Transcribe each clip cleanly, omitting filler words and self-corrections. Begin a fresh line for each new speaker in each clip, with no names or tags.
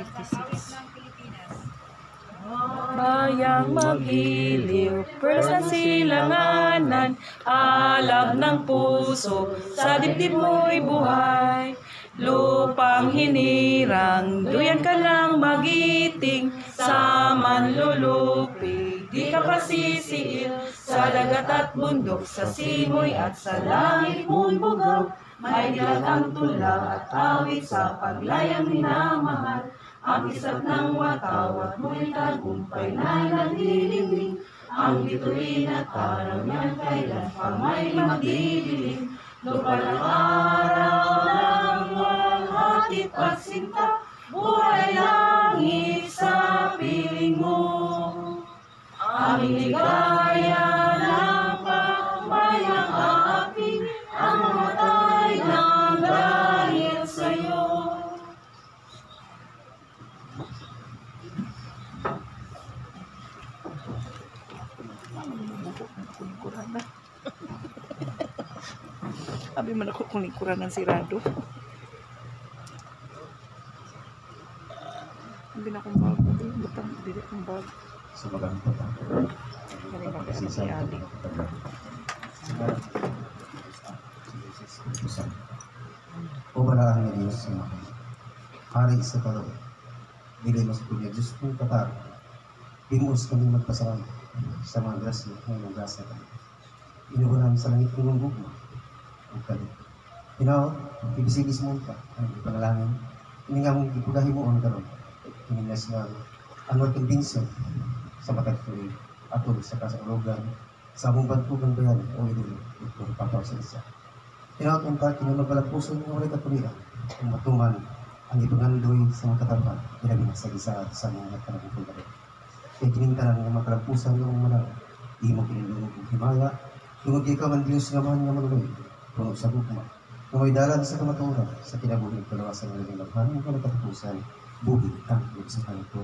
1956. Bayang magiliw, pers na silanganan, alab ng puso, sa dibdib mo'y buhay. Lupang hinirang, duyan ka lang magiting, sa manlulupig, di ka pasisiil. Sa dagat at bundok, sa simoy at sa langit mo'y bugao, may dilat ang tula at awit sa paglayang minamahal. Ang isap ng watawat mo'y tagumpay na nagdidilim. Ang bituin at araw niyan kailan pa may magdidilim. Lupa ng araw ng walhati pagsinta, buhay langit sa piling mo. Aming ligaya ng pagmayang aaping, ang mamatay ng dahil sa'yo. Abi man ako kung lingkuran ng sirado. Hindi na akong bag. Butang, hindi akong bag.
Sa magang patang.
Hindi na kaya si Ali.
O balahan ng Diyos sa mga hari sa paro. Dili mas punya Diyos kong katar. Pimus kami magpasalamat sa mga grasya ng nagasa kami. Inugunan sa langit ng gugma. Ang kalit. Pinaw, ibisigis mo ka. Ang ipanalangin. Ini nga mong ipugahi mo ang karoon. Ininas nga ang conviction sa matag tuloy. Atol sa kasaulogan. Sa among bantugan bayan o iduli. Ito papaw sa isa. Pinaw kong ka, kinunagalang puso ng ulit at tulihan. Ang matuman, ang ipangandoy sa mga katawan. Pinagin sa isa sa mga kanagipong kalit. Kaya kinintaran ng mga kalampusan ng manaw. Di mo kinilungog ng himaya. Tungod ikaw ang Diyos nga man nga manuloy. Puno sa bukma. Kung may dalan sa kamaturan, sa kinabuhi, kalawasan ng naging labhan, ang kalatapusan, buhi, tangkod sa kanito.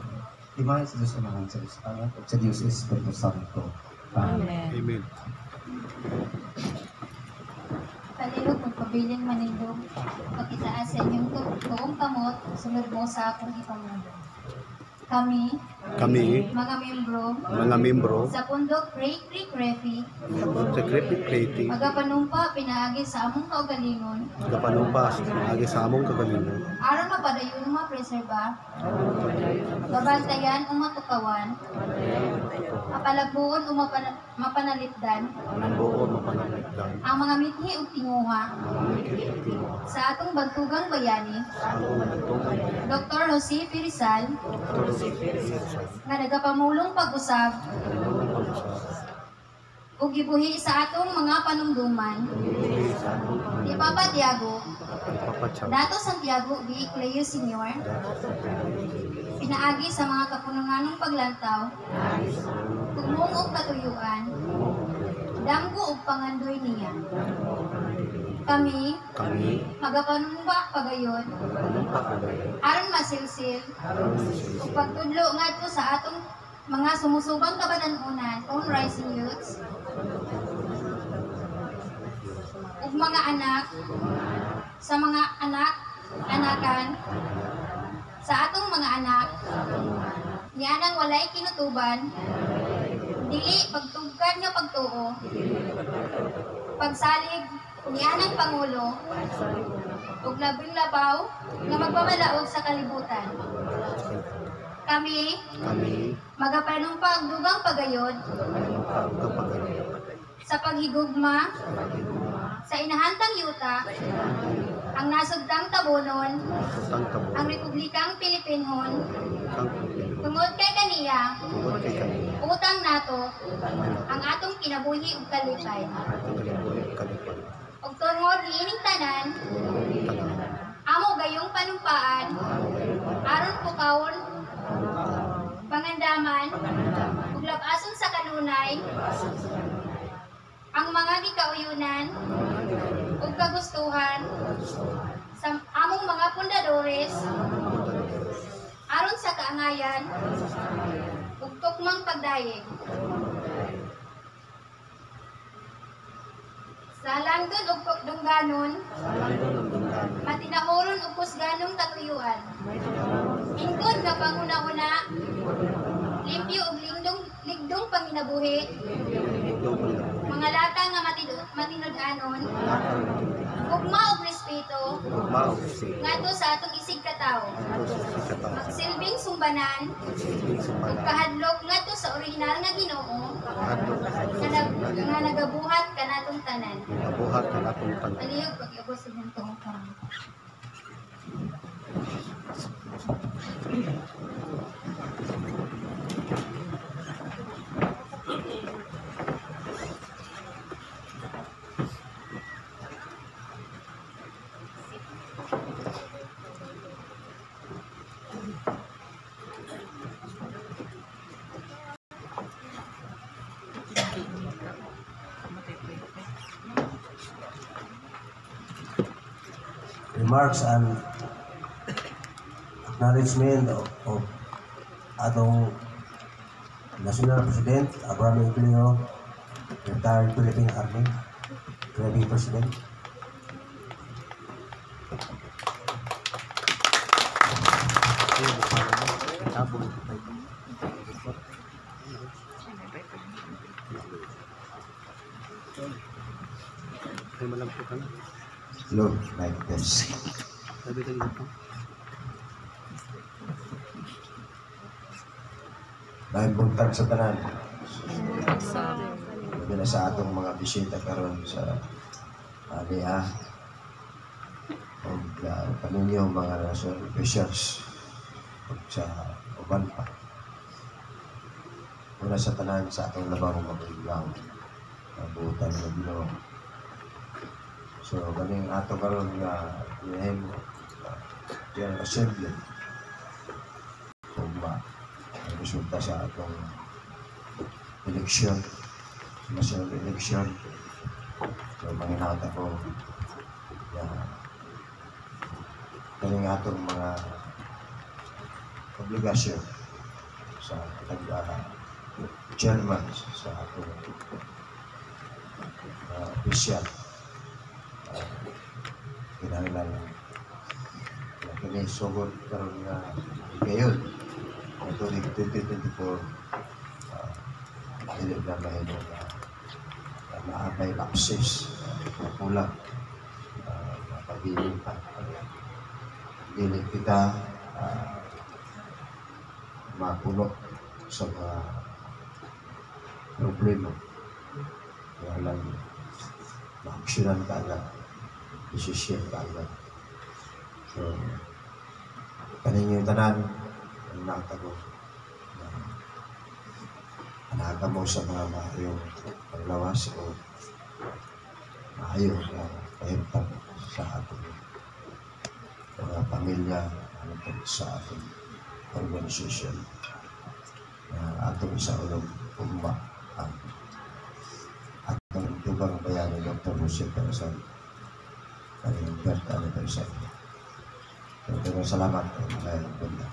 Timahin sa Diyos Amahan, sa Diyos Anak, at sa Diyos Espiritu Santo.
Amen.
Amen.
Palihog magpabiling manindog, pagkitaas sa inyong tuong kamot, sunod mo sa akong ipamundo. Kami, mga membro, sa pundok Great Creek Refi, magapanumpa pinaagi sa among kaugalingon, aron mapadayon mapreserba, gabantayan o matukawan, mapalagbuon o mapanalitdan, ang mga mithi o tinguha, sa atong bantugang bayani, Dr. Jose P. Rizal, nga nagapamulong pag-usab ug gibuhi sa atong mga panumduman ni Papa Tiago, Dato Santiago B. Cleo Sr., pinaagi sa mga kapununganong paglantaw, tugmong og katuyuan, damgo ug pangandoy niya. Kami magapanumba pagayon, aron masilsil ug pagtudlo ngadto sa atong mga sumusubang kabananunan, own rising youths, ug mga anak, sa mga anakan, sa atong mga anak, nianang walay kinutuban, dili pagtugkad nga pagtuo, pagsalig nianang Pangulo, ug labing labaw nga magpamalaog sa kalibutan. Kami magapanumpag dugang pagayod sa paghigugma sa inahantang yuta, ang nasugtang tabonon, ang Republikang Pilipinon, tungod kay kaniya, utang nato, ang atong kinabuhi ug kalipay. Ug tungod niining tanan, amo gayong panumpaan, aron pukawon, pangandaman, ug labason sa kanunay, ang mga gikauyunan ug kagustuhan sa among mga pundadores, aron sa kaangayan ug tukmang pagdayeg. Sa langdon ug dungganon, matinahuron ug kusganong katuyuan. Ingkod nga panguna-una, limpyo og ligdong panginabuhi, mga lata nga matinud-anon, ugma og respeto, ngadto sa atong isig katawo, magsilbing sumbanan, ug kahadlok ngadto sa orihinal nga Ginoo, nga nagabuhat kanatong tanan. Palihog pag-iabot sa bintong kami.
Remarks and acknowledgement of atong National President Abraham Inclino, retired Philippine Army, Ready President. Look like this. Dahil buntag sa tanan. Sabi na sa atong mga bisita karon sa Aliyah o kaninyo mga national officials o sa uban pa. Muna sa tanan sa atong labang mag-ilaw. Buutan na Ginoo. So, ganing ato karon nga ilahin mo General Assembly. Kung resulta sa atong eleksyon, national election. So, manginahon ako na ganing atong mga obligasyon sa chairman sa atong official. Kinahanglan kini sugod karon nga gayon ito 2024 dili na mahimo na maabay lapses na kulang pag-ilim pa dili kita mapuno sa mga problema kaya lang ma-aksyonan ka agad desisyon ka agad. So, kaninyo tanan, ang nakatago, anaga mo sa mga maayong paglawas o maayong kahintang sa ating mga pamilya sa ating organisasyon na atong sa ulong umma ang atong tubang bayani Dr. Jose Peresan kanyang Berta Peresan. Maraming salamat po sa bunda.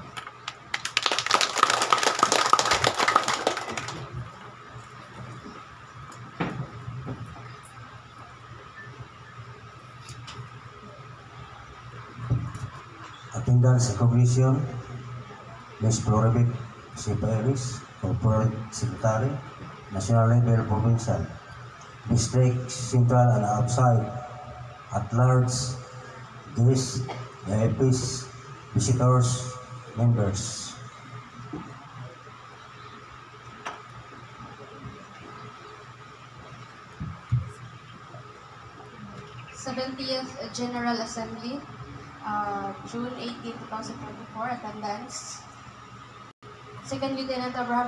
Attendance recognition, Ms. Floribet C. Paris, Corporate Secretary, National Level Provincial, District Central and Outside, at large, guests, VIPs, visitors, members.
th General Assembly, June 18, 2024, attendance. Second Lieutenant Abraham